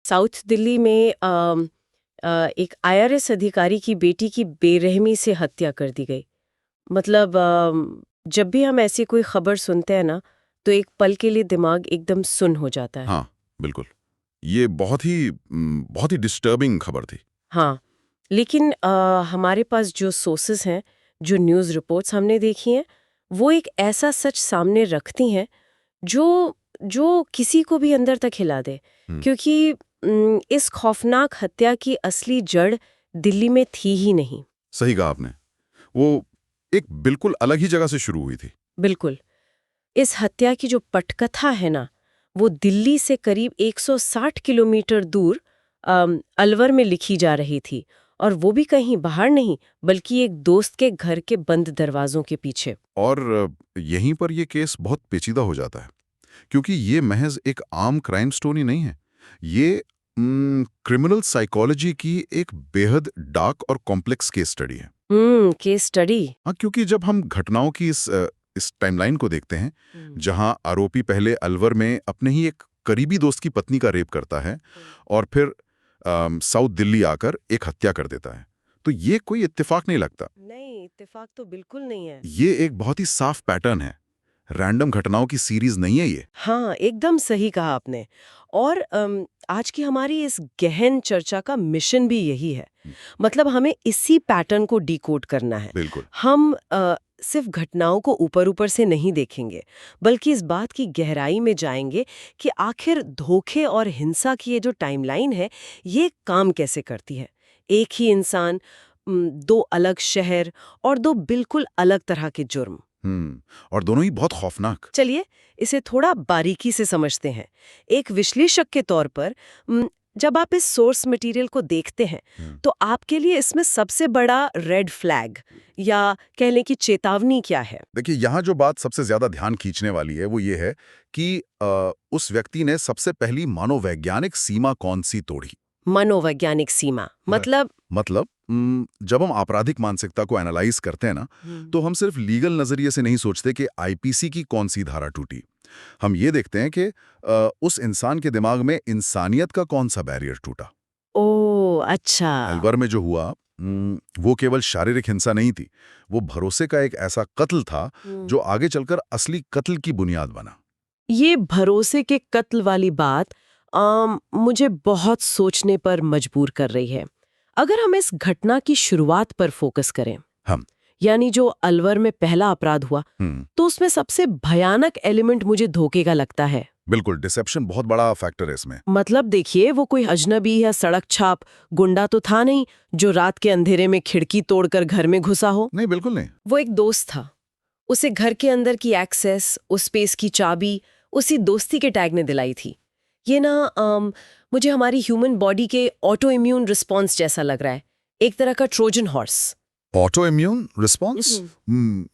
South Delhi में एक IRS अधिकारी की बेटी की बेरहमी से हत्या कर दी गई। मतलब जब भी हम ऐसी कोई खबर सुनते हैं ना, तो एक पल के लिए दिमाग एकदम सुन्न हो जाता है। हाँ, बिल्कुल। ये बहुत ही डिस्टर्बिंग खबर थी। हाँ, लेकिन हमारे पास जो सोर्सेस हैं, जो न्यूज़ रिपोर्ट्स हमने देखी हैं, वो एक ऐसा सच सामने रखती हैं जो जो किसी को भी अंदर तक हिला दे। हम्म, क्योंकि इस खौफनाक हत्या की असली जड़ दिल्ली में थी ही नहीं। सही कहा आपने। वो एक बिल्कुल अलग ही जगह से शुरू हुई थी। बिल्कुल। इस हत्या की जो पटकथा है ना, वो दिल्ली से करीब 160 किलोमीटर दूर अलवर में लिखी जा रही थी, और वो भी कहीं बाहर नहीं, बल्कि एक दोस्त के घर के बंद दरवाजों के पीछे। और यहीं पर ये केस बहुत पेचीदा हो जाता है, क्योंकि ये महज एक आम क्राइम स्टोरी नहीं है। ये क्रिमिनल साइकोलॉजी की एक बेहद डार्क और कॉम्प्लेक्स केस स्टडी है। Case study. हाँ, क्योंकि जब हम घटनाओं की इस टाइमलाइन को देखते हैं, जहां आरोपी पहले अलवर में अपने ही एक करीबी दोस्त की पत्नी का रेप करता है और फिर साउथ दिल्ली आकर एक हत्या कर देता है, तो ये कोई इत्तेफाक नहीं लगता। नहीं, इत्तेफाक तो बिल्कुल नहीं है। ये एक बहुत ही साफ पैटर्न है। रैंडम घटनाओं की सीरीज नहीं है ये। हाँ, एकदम सही कहा आपने। और आज की हमारी इस गहन चर्चा का मिशन भी यही है। मतलब हमें इसी पैटर्न को डिकोड करना है। बिल्कुल। हम सिर्फ घटनाओं को ऊपर-ऊपर से नहीं देखेंगे, बल्कि इस बात की गहराई में जाएंगे कि आखिर धोखे और हिंसा की ये जो टाइमलाइन है, ये काम कैसे करती है। एक ही इंसान, दो अलग शहर और दो बिल्कुल अलग तरह के जुर्म। और दोनों ही बहुत खौफनाक। चलिए इसे थोड़ा बारीकी से समझते हैं। एक विश्लेषक के तौर पर जब आप इस सोर्स मटेरियल को देखते हैं, तो आपके लिए इसमें सबसे बड़ा रेड फ्लैग या कह लें कि चेतावनी क्या है? देखिए, यहाँ जो बात सबसे ज्यादा ध्यान खींचने वाली है वो ये है कि उस व्यक्ति ने सबसे पहली मनोवैज्ञानिक सीमा कौन सी तोड़ी। मनोवैज्ञानिक सीमा मतलब जब हम आपराधिक मानसिकता को एनालाइज करते हैं ना, तो हम सिर्फ लीगल नजरिए से नहीं सोचते कि आईपीसी की कौन सी धारा टूटी। हम ये देखते हैं कि उस इंसान के दिमाग में इंसानियत का कौन सा बैरियर टूटा। ओह अच्छा। अलवर में जो हुआ, वो केवल शारीरिक हिंसा नहीं थी। वो भरोसे का एक ऐसा कत्ल था जो आगे चलकर असली कत्ल की बुनियाद बना। ये भरोसे के कत्ल वाली बात मुझे बहुत सोचने पर मजबूर कर रही है। अगर हम इस घटना की शुरुआत पर फोकस करें, हम यानी जो अलवर में पहला अपराध हुआ, तो उसमें सबसे भयानक एलिमेंट मुझे धोखे का लगता है। बिल्कुल, डिसेप्शन बहुत बड़ा फैक्टर है इसमें। मतलब देखिए, वो कोई अजनबी या सड़क छाप गुंडा तो था नहीं जो रात के अंधेरे में खिड़की तोड़कर घर में घुसा हो। नहीं, बिल्कुल नहीं। वो एक दोस्त था। उसे घर के अंदर की एक्सेस, उस स्पेस की चाबी उसी दोस्ती के टैग ने दिलाई थी। ये ना मुझे हमारी ह्यूमन बॉडी के ऑटो इम्यून रिस्पॉन्स जैसा लग रहा है, एक तरह का Trojan horse. Auto immune response,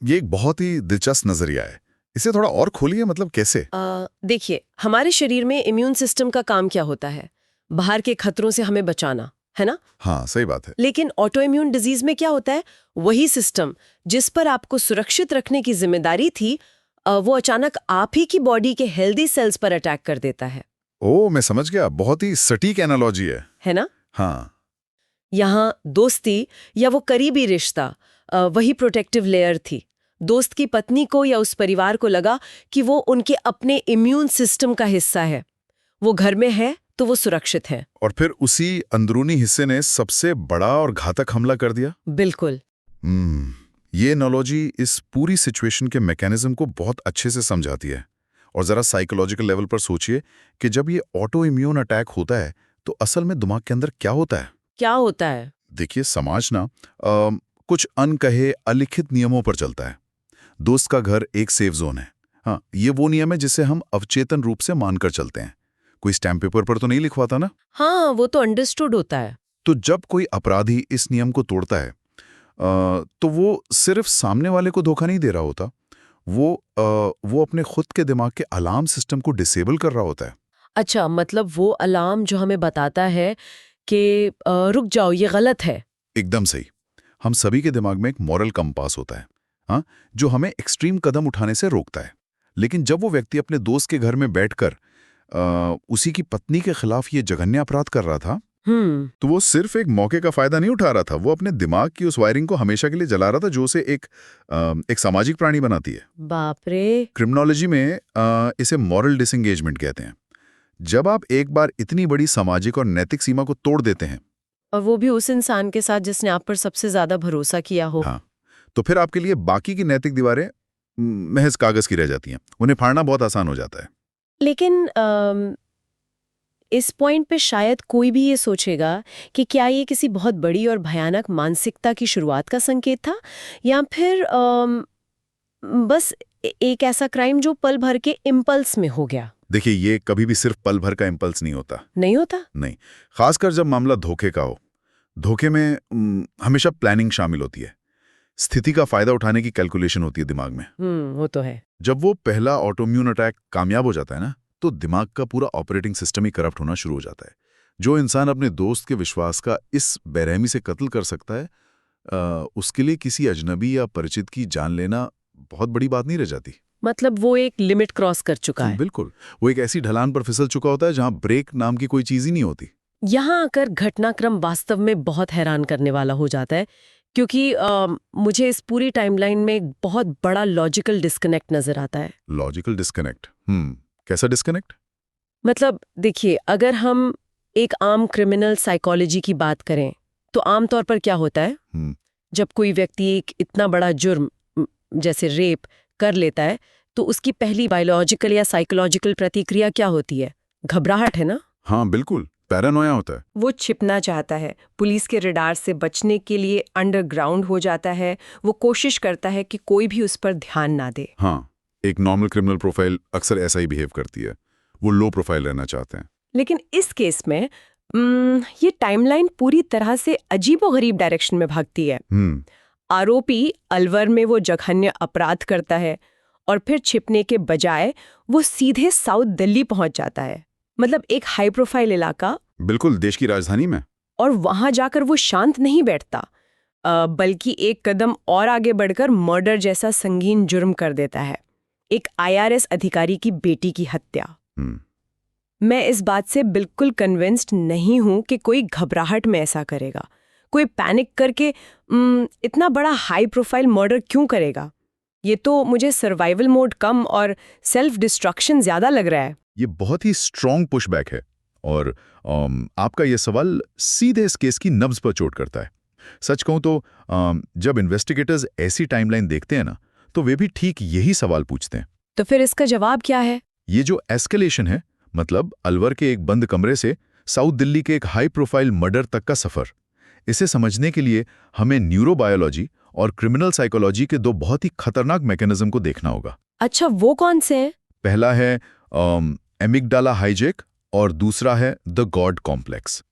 ये एक बहुत ही दिलचस्प नजरिया है। इसे थोड़ा और खोलिए, मतलब कैसे? देखिए, हमारे शरीर में इम्यून सिस्टम का काम क्या होता है? बाहर के खतरों से हमें बचाना, है ना? हाँ, सही बात है। लेकिन ऑटो इम्यून डिजीज में क्या होता है? वही सिस्टम जिस पर आपको सुरक्षित रखने की जिम्मेदारी थी, वो अचानक आप ही की बॉडी के हेल्दी सेल्स पर अटैक कर देता है। ओह, मैं समझ गया। बहुत ही सटीक एनालॉजी है ना? हाँ। यहाँ दोस्ती या वो करीबी रिश्ता, वही प्रोटेक्टिव लेयर थी। दोस्त की पत्नी को या उस परिवार को लगा कि वो उनके अपने इम्यून सिस्टम का हिस्सा है। वो घर में है तो वो सुरक्षित है। और फिर उसी अंदरूनी हिस्से ने सबसे बड़ा और घातक हमला कर दिया। बिल्कुल। ये एनालॉजी इस पूरी सिचुएशन के मैकेनिज्म को बहुत अच्छे से समझाती है। और जरा साइकोलॉजिकल लेवल पर सोचिए कि जब ये ऑटो इम्यून अटैक होता है, तो असल में दिमाग के अंदर क्या होता है? क्या होता है? देखिए, समाज ना कुछ अनकहे अलिखित नियमों पर चलता है। दोस्त का घर एक सेफ जोन है। हाँ, ये वो नियम है जिसे हम अवचेतन रूप से मानकर चलते हैं। कोई स्टैम्प पेपर पर तो नहीं लिखवाता ना। हाँ, वो तो अंडरस्टूड होता है। तो जब कोई अपराधी इस नियम को तोड़ता है, तो वो सिर्फ सामने वाले को धोखा नहीं दे रहा होता, वो अपने खुद के दिमाग के अलार्म सिस्टम को डिसेबल कर रहा होता है। अच्छा, मतलब वो अलार्म जो हमें बताता है कि रुक जाओ, ये गलत है। एकदम सही। हम सभी के दिमाग में एक मॉरल कंपास होता है, हाँ, जो हमें एक्सट्रीम कदम उठाने से रोकता है। लेकिन जब वो व्यक्ति अपने दोस्त के घर में बैठकर उसी की पत्नी के खिलाफ ये जघन्य अपराध कर रहा था, तो वो सिर्फ एक मौके का फायदा नहीं उठा रहा था, वो अपने दिमाग की उस वायरिंग को हमेशा के लिए जला रहा था जो उसे एक सामाजिक प्राणी बनाती है। बाप रे। क्रिमिनोलॉजी में इसे मॉरल डिसएंगेजमेंट कहते हैं। जब आप एक बार इतनी बड़ी सामाजिक और नैतिक सीमा को तोड़ देते हैं, और वो भी उस इंसान के साथ जिसने आप पर सबसे ज्यादा भरोसा किया हो। हाँ, तो फिर आपके लिए बाकी की नैतिक दीवारें महज कागज की रह जाती हैं, उन्हें फाड़ना बहुत आसान हो जाता है। लेकिन इस पॉइंट पे शायद कोई भी ये सोचेगा कि क्या ये किसी बहुत बड़ी और भयानक मानसिकता की शुरुआत का संकेत था, या फिर बस एक ऐसा क्राइम जो पल भर के इम्पल्स में हो गया। देखिए, ये कभी भी सिर्फ पल भर का इम्पल्स नहीं होता। नहीं होता? नहीं, खासकर जब मामला धोखे का हो। धोखे में हमेशा प्लानिंग शामिल होती है, स्थिति का फायदा उठाने की कैलकुलेशन होती है दिमाग में। वो तो है। जब वो पहला ऑटोम्यून अटैक कामयाब हो जाता है ना, तो दिमाग का पूरा ऑपरेटिंग सिस्टम ही करप्ट होना शुरू हो जाता है। जो इंसान अपने दोस्त के विश्वास का इस बेरहमी से कत्ल कर सकता है, उसके लिए किसी अजनबी या परिचित की जान लेना बहुत बड़ी बात नहीं रह जाती। मतलब वो एक लिमिट क्रॉस कर चुका है। बिल्कुल, वो एक ऐसी ढलान पर फिसल चुका होता है जहां ब्रेक नाम की कोई चीज ही नहीं होती। यहाँ आकर घटनाक्रम वास्तव में बहुत हैरान करने वाला हो जाता है, क्योंकि मुझे इस पूरी टाइमलाइन में एक बहुत बड़ा लॉजिकल डिस्कनेक्ट नजर आता है। Logical disconnect? कैसा डिस्कनेक्ट? मतलब देखिए, अगर हम एक आम क्रिमिनल साइकोलॉजी की बात करें तो आमतौर पर क्या होता है, जब कोई व्यक्ति एक इतना बड़ा जुर्म जैसे रेप कर लेता है तो उसकी पहली बायोलॉजिकल या साइकोलॉजिकल प्रतिक्रिया क्या होती है? घबराहट, है ना? हाँ बिल्कुल, पैरानोया होता है। वो छिपना चाहता है, पुलिस के रडार से बचने के लिए अंडरग्राउंड हो जाता है, वो कोशिश करता है कि कोई भी उस पर ध्यान ना दे। हाँ, एक नॉर्मल क्रिमिनल प्रोफाइल अक्सर ऐसा ही बिहेव करती है, वो लो प्रोफाइल रहना चाहते हैं। लेकिन इस केस में ये टाइमलाइन पूरी तरह से अजीबोगरीब डायरेक्शन में भागती है। आरोपी अलवर में वो जघन्य अपराध करता है और फिर छिपने के बजाय वो सीधे साउथ दिल्ली पहुंच जाता है, मतलब एक हाई प्रोफाइल इलाका, बिल्कुल देश की राजधानी में। और वहां जाकर वो शांत नहीं बैठता, बल्कि एक कदम और आगे बढ़कर मर्डर जैसा संगीन जुर्म कर देता है, एक IRS अधिकारी की बेटी की हत्या। मैं इस बात से बिल्कुल कन्विंस्ड नहीं हूं कि कोई घबराहट में ऐसा करेगा। कोई पैनिक करके इतना बड़ा हाई प्रोफाइल मर्डर क्यों करेगा? ये तो मुझे सर्वाइवल मोड कम और सेल्फ डिस्ट्रक्शन ज्यादा लग रहा है। ये बहुत ही स्ट्रॉन्ग पुशबैक है, और आपका ये सवाल सीधे इस केस की नब्ज पर चोट करता है। सच कहूं तो जब इन्वेस्टिगेटर्स ऐसी टाइमलाइन देखते हैं ना, तो वे भी ठीक यही सवाल पूछते हैं। तो फिर इसका जवाब क्या है? ये जो एस्केलेशन है, मतलब अलवर के एक बंद कमरे से साउथ दिल्ली के एक हाई प्रोफाइल मर्डर तक का सफर, इसे समझने के लिए हमें न्यूरोबायोलॉजी और क्रिमिनल साइकोलॉजी के दो बहुत ही खतरनाक मैकेनिज्म को देखना होगा। अच्छा, वो कौन से हैं? पहला है एमिगडाला हाईजैक और दूसरा है द गॉड कॉम्प्लेक्स।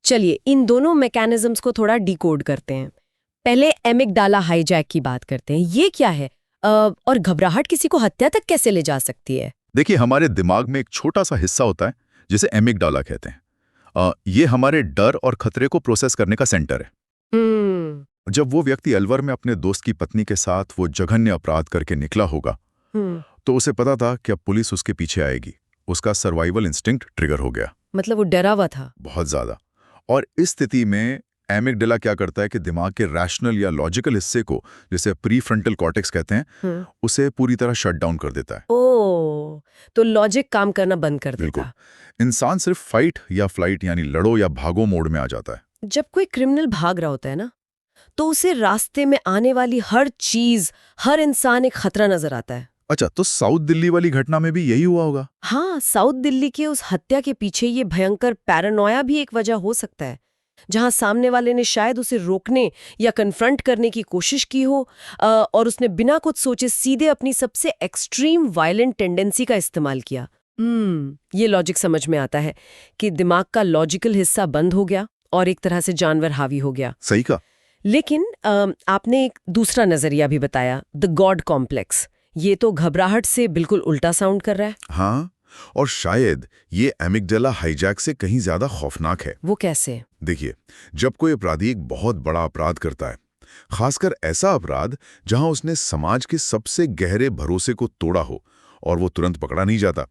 चलिए इन दोनों मैकेनिज्म्स को थोड़ा डिकोड करते हैं। पहले एमिगडाला हाईजैक की बात करते हैं। ये क्या है और घबराहट किसी को हत्या तक कैसे ले जा सकती है? देखिए, हमारे दिमाग में एक छोटा सा हिस्सा होता है जिसे एमिगडाला कहते हैं। ये हमारे डर और खतरे को प्रोसेस करने का सेंटर है। जब वो व्यक्ति अलवर में अपने दोस्त की पत्नी के साथ वो जघन्य अपराध करके निकला होगा, तो उसे पता था कि अब पुलिस उसके पीछे आएगी। उसका सर्वाइवल इंस्टिंक्ट ट्रिगर हो गया। मतलब वो डरा हुआ था बहुत ज्यादा। और इस स्थिति में एमिगडाला क्या करता है कि दिमाग के रैशनल या लॉजिकल हिस्से को, जिसे प्रीफ्रंटल कॉर्टेक्स कहते हैं, उसे पूरी तरह शट डाउन कर देता है। तो लॉजिक काम करना बंद कर देता। बिल्कुल। इंसान सिर्फ फाइट या फ्लाइट यानी लड़ो या भागो मोड में आ जाता है। जब कोई क्रिमिनल भाग रहा होता है ना, तो उसे रास्ते में आने वाली हर चीज, हर इंसान एक खतरा नजर आता है। अच्छा, तो साउथ दिल्ली वाली घटना में भी यही हुआ होगा? हाँ, साउथ दिल्ली के उस हत्या के पीछे ये भयंकर पैरानोया भी एक वजह हो सकता है, जहां सामने वाले ने शायद उसे रोकने या कन्फ्रंट करने की कोशिश की हो, और उसने बिना कुछ सोचे सीधे अपनी सबसे एक्सट्रीम वायलेंट टेंडेंसी का इस्तेमाल किया। ये लॉजिक समझ में आता है कि दिमाग का लॉजिकल हिस्सा बंद हो गया और एक तरह से जानवर हावी हो गया। सही कहा। लेकिन आपने एक दूसरा नजरिया भी बताया, द गॉड कॉम्प्लेक्स। ये तो घबराहट से बिल्कुल उल्टा साउंड कर रहा है। हाँ, और शायद ये एमिगडाला हाईजैक से कहीं ज्यादा खौफनाक है। वो कैसे? देखिए, जब कोई अपराधी एक बहुत बड़ा अपराध करता है, खासकर ऐसा अपराध जहां उसने समाज के सबसे गहरे भरोसे को तोड़ा हो, और वो तुरंत पकड़ा नहीं जाता,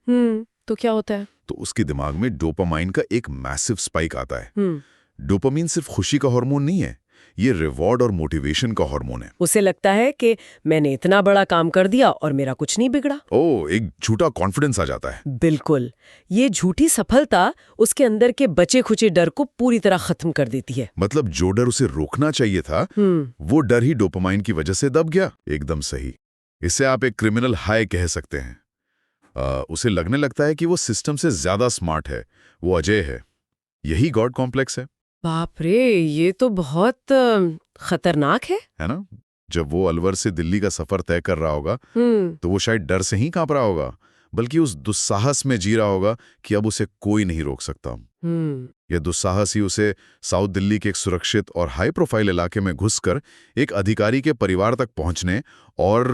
तो क्या होता है? तो उसके दिमाग में डोपामाइन का एक मैसिव स्पाइक आता है। डोपामाइन सिर्फ खुशी का हार्मोन नहीं है, ये रिवॉर्ड और मोटिवेशन का हार्मोन है। उसे लगता है कि मैंने इतना बड़ा काम कर दिया और मेरा कुछ नहीं बिगड़ा। ओह, एक झूठा कॉन्फिडेंस आ जाता है। बिल्कुल। ये झूठी सफलता उसके अंदर के बचे खुचे डर को पूरी तरह खत्म कर देती है। मतलब जो डर उसे रोकना चाहिए था, वो डर ही डोपामाइन की वजह से दब गया। एकदम सही। इसे आप एक क्रिमिनल हाई कह सकते हैं। उसे लगने लगता है कि वो सिस्टम से ज्यादा स्मार्ट है, वो अजय है। यही गॉड कॉम्प्लेक्स है। बाप रे, ये तो बहुत खतरनाक है ना? जब वो अलवर से दिल्ली का सफर तय कर रहा होगा, है। तो वो शायद डर से ही कांप रहा होगा, बल्कि उस दुस्साहस में जी रहा होगा कि अब उसे कोई नहीं रोक सकता। यह दुस्साहस ही उसे साउथ दिल्ली के एक सुरक्षित और हाई प्रोफाइल इलाके में घुसकर एक अधिकारी के परिवार तक पहुंचने और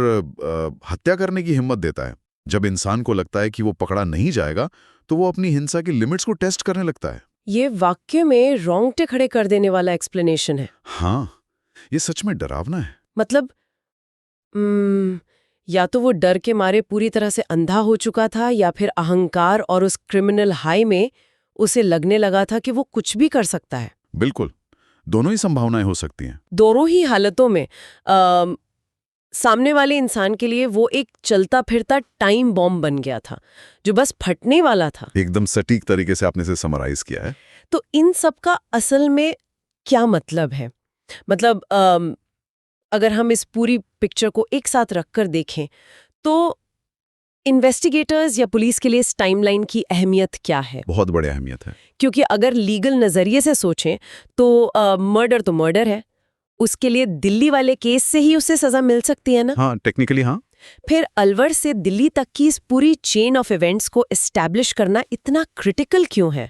हत्या करने की हिम्मत देता है। जब इंसान को लगता है कि वो पकड़ा नहीं जाएगा, तो वो अपनी हिंसा की लिमिट्स को टेस्ट करने लगता है। ये वाक्य में रोंगटे खड़े कर देने वाला एक्सप्लेनेशन है। हाँ, ये सच में डरावना है। मतलब या तो वो डर के मारे पूरी तरह से अंधा हो चुका था, या फिर अहंकार और उस क्रिमिनल हाई में उसे लगने लगा था कि वो कुछ भी कर सकता है। बिल्कुल, दोनों ही संभावनाएं हो सकती हैं। दोनों ही हालतों में सामने वाले इंसान के लिए वो एक चलता फिरता टाइम बॉम्ब बन गया था, जो बस फटने वाला था। एकदम सटीक तरीके से आपने इसे समराइज किया है। तो इन सब का असल में क्या मतलब है? मतलब अगर हम इस पूरी पिक्चर को एक साथ रखकर देखें, तो इन्वेस्टिगेटर्स या पुलिस के लिए इस टाइमलाइन की अहमियत क्या है? बहुत बड़ी अहमियत है। क्योंकि अगर लीगल नजरिए से सोचें तो मर्डर है, उसके लिए दिल्ली वाले केस से ही उसे सजा मिल सकती है ना? हाँ, टेक्निकली हाँ। फिर अलवर से दिल्ली तक की इस पूरी चेन ऑफ इवेंट्स को एस्टैब्लिश करना इतना क्रिटिकल क्यों है?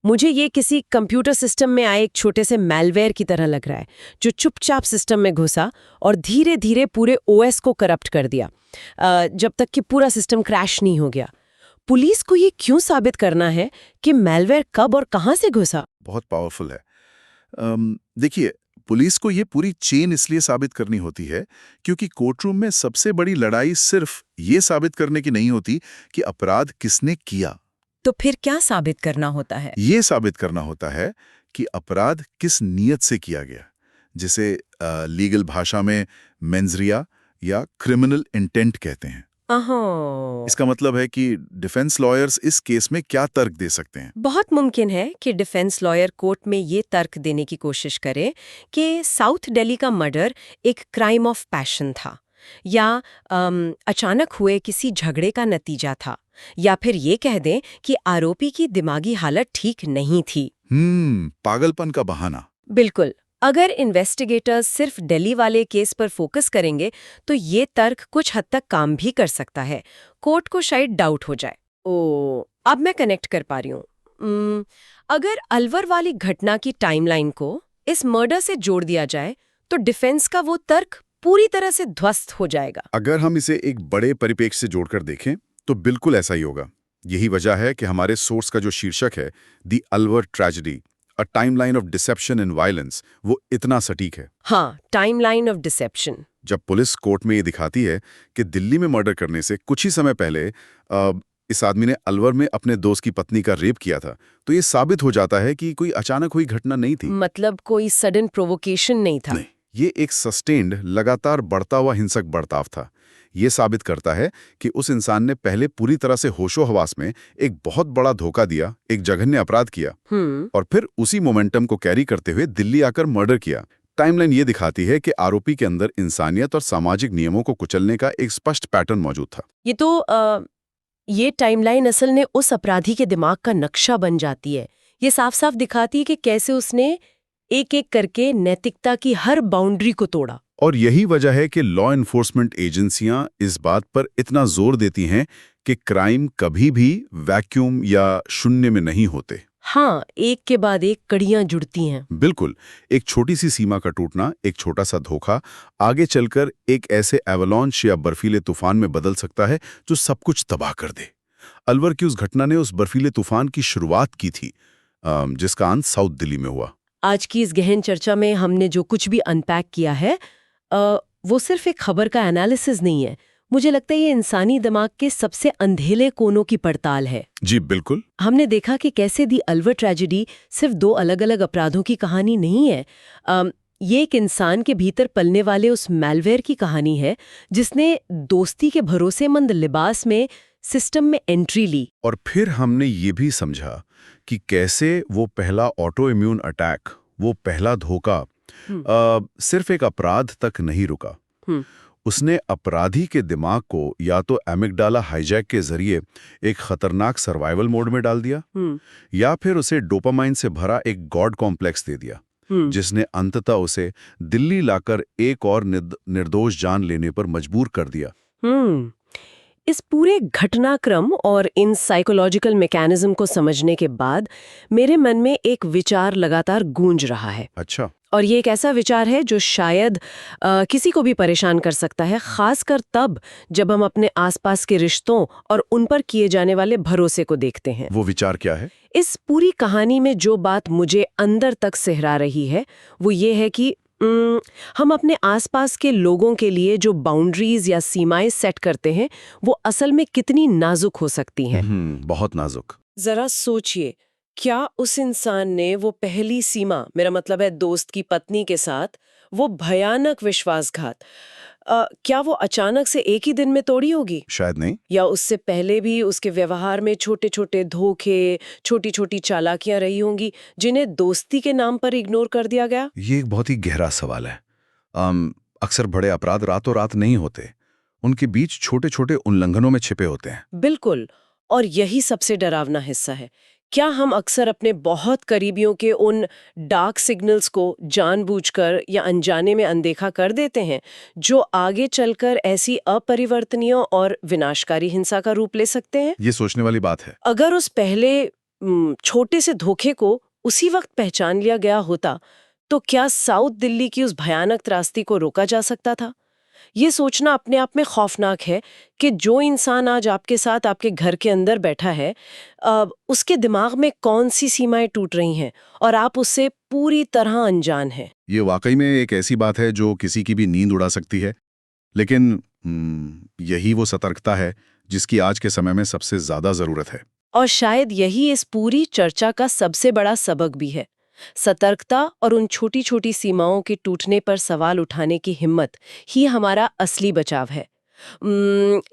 मुझे ये किसी कंप्यूटर सिस्टम में आए एक छोटे से मैलवेयर की तरह लग रहा है, जो चुपचाप सिस्टम में घुसा और धीरे धीरे पूरे ओएस को करप्ट कर दिया, जब तक कि पूरा सिस्टम क्रैश नहीं हो गया। पुलिस को ये क्यों साबित करना है कि मैलवेयर कब और कहां से घुसा? बहुत पावरफुल है। देखिए, पुलिस को ये पूरी चेन इसलिए साबित करनी होती है क्योंकि कोर्टरूम में सबसे बड़ी लड़ाई सिर्फ ये साबित करने की नहीं होती कि अपराध किसने किया। तो फिर क्या साबित करना होता है? ये साबित करना होता है कि अपराध किस नियत से किया गया, जिसे लीगल भाषा में मेंजरिया या क्रिमिनल इंटेंट कहते हैं। इसका मतलब है कि डिफेंस लॉयर्स इस केस में क्या तर्क दे सकते हैं। बहुत मुमकिन है कि डिफेंस लॉयर कोर्ट में ये तर्क देने की कोशिश करे कि साउथ दिल्ली का मर्डर एक क्राइम ऑफ पैशन था, या अचानक हुए किसी झगड़े का नतीजा था, या फिर ये कह दें कि आरोपी की दिमागी हालत ठीक नहीं थी। पागलपन का बहाना। बिल्कुल। अगर इन्वेस्टिगेटर्स सिर्फ दिल्ली वाले केस पर फोकस करेंगे तो ये तर्क कुछ हद तक काम भी कर सकता है। कोर्ट को शायद डाउट हो जाए, अब मैं कनेक्ट कर पा रही हूँ। अगर अलवर वाली घटना की टाइमलाइन को इस मर्डर से जोड़ दिया जाए तो डिफेंस का वो तर्क पूरी तरह से ध्वस्त हो जाएगा। अगर हम इसे एक बड़े परिप्रेक्ष्य से जोड़कर देखें तो बिल्कुल ऐसा ही होगा। यही वजह है कि हमारे सोर्स का जो शीर्षक है, the Alwar tragedy, a timeline of deception and violence, वो इतना सटीक है। हाँ, टाइमलाइन ऑफ डिसेप्शन। जब पुलिस कोर्ट में ये दिखाती है कि दिल्ली में मर्डर करने से कुछ ही समय पहले इस आदमी ने अलवर में अपने दोस्त की पत्नी का रेप किया था, तो ये साबित हो जाता है कि कोई अचानक हुई घटना नहीं थी। मतलब कोई सडन प्रोवोकेशन नहीं था। नहीं, ये एक सस्टेन्ड, लगातार बढ़ता हुआ हिंसक बर्ताव था। ये साबित करता है कि उस इंसान ने पहले पूरी तरह से होशो हवास में एक बहुत बड़ा धोखा दिया, एक जघन्य अपराध किया, और फिर उसी मोमेंटम को कैरी करते हुए दिल्ली आकर मर्डर किया। टाइमलाइन ये दिखाती है कि आरोपी के अंदर इंसानियत और सामाजिक नियमों को कुचलने का एक स्पष्ट पैटर्न मौजूद था। ये टाइमलाइन असल में उस अपराधी के दिमाग का नक्शा बन जाती है। ये साफ साफ दिखाती है कि कैसे उसने एक एक करके नैतिकता की हर बाउंड्री को तोड़ा। और यही वजह है कि लॉ एनफोर्समेंट एजेंसियां इस बात पर इतना जोर देती हैं कि क्राइम कभी भी वैक्यूम या शून्य में नहीं होते। हाँ, एक के बाद एक कड़ियां जुड़ती हैं। बिल्कुल, एक छोटी सी सीमा का टूटना, एक छोटा सा धोखा आगे चलकर एक ऐसे एवलांच या बर्फीले तूफान में बदल सकता है जो सब कुछ तबाह कर दे। अलवर की उस घटना ने उस बर्फीले तूफान की शुरुआत की थी, जिसका अंत साउथ दिल्ली में हुआ। आज की इस गहन चर्चा में हमने जो कुछ भी अनपैक किया है, वो सिर्फ एक खबर का एनालिसिस नहीं है, मुझे लगता है ये इंसानी दिमाग के सबसे अंधेले कोनों की पड़ताल है। जी बिल्कुल। हमने देखा कि कैसे दी अलवर ट्रेजेडी सिर्फ दो अलग-अलग अपराधों की कहानी नहीं है। ये एक इंसान के भीतर पलने वाले उस मैलवेयर की कहानी है जिसने दोस्ती के भरोसेमंद लिबास में सिस्टम में एंट्री ली। और फिर हमने ये भी समझा कि कैसे वो पहला ऑटो इम्यून अटैक, वो पहला धोखा सिर्फ एक अपराध तक नहीं रुका। उसने अपराधी के दिमाग को या तो एमिगडाला हाईजैक के जरिए एक खतरनाक सर्वाइवल मोड में डाल दिया, या फिर उसे डोपामाइन से भरा एक गॉड कॉम्प्लेक्स दे दिया, जिसने अंततः उसे दिल्ली लाकर एक और निर्दोष जान लेने पर मजबूर कर दिया। इस पूरे घटनाक्रम और इन साइकोलॉजिकल मैकेनिज्म को समझने के बाद मेरे मन में एक विचार लगातार गूंज रहा है। अच्छा। और ये एक ऐसा विचार है जो शायद किसी को भी परेशान कर सकता है, खासकर तब जब हम अपने आसपास के रिश्तों और उन पर किए जाने वाले भरोसे को देखते हैं। वो विचार क्या है? इस पूरी कहानी में जो बात मुझे अंदर तक सिहरा रही है वो ये है कि हम अपने आसपास के लोगों के लिए जो बाउंड्रीज या सीमाएं सेट करते हैं वो असल में कितनी नाजुक हो सकती हैं। बहुत नाजुक। जरा सोचिए, क्या उस इंसान ने वो पहली सीमा, मेरा मतलब है दोस्त की पत्नी के साथ, वो भयानक विश्वासघात, क्या वो अचानक से एक ही दिन में तोड़ी होगी? शायद नहीं। या उससे पहले भी उसके व्यवहार में छोटे छोटे धोखे, छोटी छोटी चालाकियां रही होंगी जिन्हें दोस्ती के नाम पर इग्नोर कर दिया गया? ये एक बहुत ही गहरा सवाल है। अक्सर बड़े अपराध रातों रात नहीं होते, उनके बीच छोटे छोटे उल्लंघनों में छिपे होते हैं। बिल्कुल, और यही सबसे डरावना हिस्सा है। क्या हम अक्सर अपने बहुत करीबियों के उन डार्क सिग्नल्स को जानबूझकर या अनजाने में अनदेखा कर देते हैं, जो आगे चलकर ऐसी अपरिवर्तनीय और विनाशकारी हिंसा का रूप ले सकते हैं? ये सोचने वाली बात है। अगर उस पहले छोटे से धोखे को उसी वक्त पहचान लिया गया होता, तो क्या साउथ दिल्ली की उस भयानक त्रासदी को रोका जा सकता था? ये सोचना अपने आप में खौफनाक है कि जो इंसान आज आपके साथ आपके घर के अंदर बैठा है, उसके दिमाग में कौन सी सीमाएं टूट रही हैं और आप उससे पूरी तरह अनजान हैं। ये वाकई में एक ऐसी बात है जो किसी की भी नींद उड़ा सकती है, लेकिन यही वो सतर्कता है जिसकी आज के समय में सबसे ज्यादा जरूरत है। और शायद यही इस पूरी चर्चा का सबसे बड़ा सबक भी है। सतर्कता और उन छोटी छोटी सीमाओं के टूटने पर सवाल उठाने की हिम्मत ही हमारा असली बचाव है।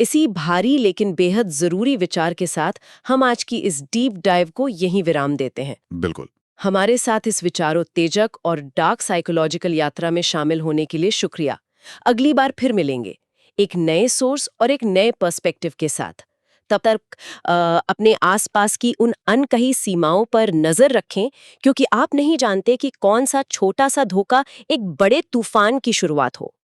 इसी भारी लेकिन बेहद जरूरी विचार के साथ हम आज की इस डीप डाइव को यहीं विराम देते हैं। बिल्कुल। हमारे साथ इस विचारोत्तेजक और डार्क साइकोलॉजिकल यात्रा में शामिल होने के लिए शुक्रिया। अगली बार फिर मिलेंगे एक नए सोर्स और एक नए पर्सपेक्टिव के साथ। तब तक अपने आसपास की उन अनकही सीमाओं पर नजर रखें, क्योंकि आप नहीं जानते कि कौन सा छोटा सा धोखा एक बड़े तूफान की शुरुआत हो।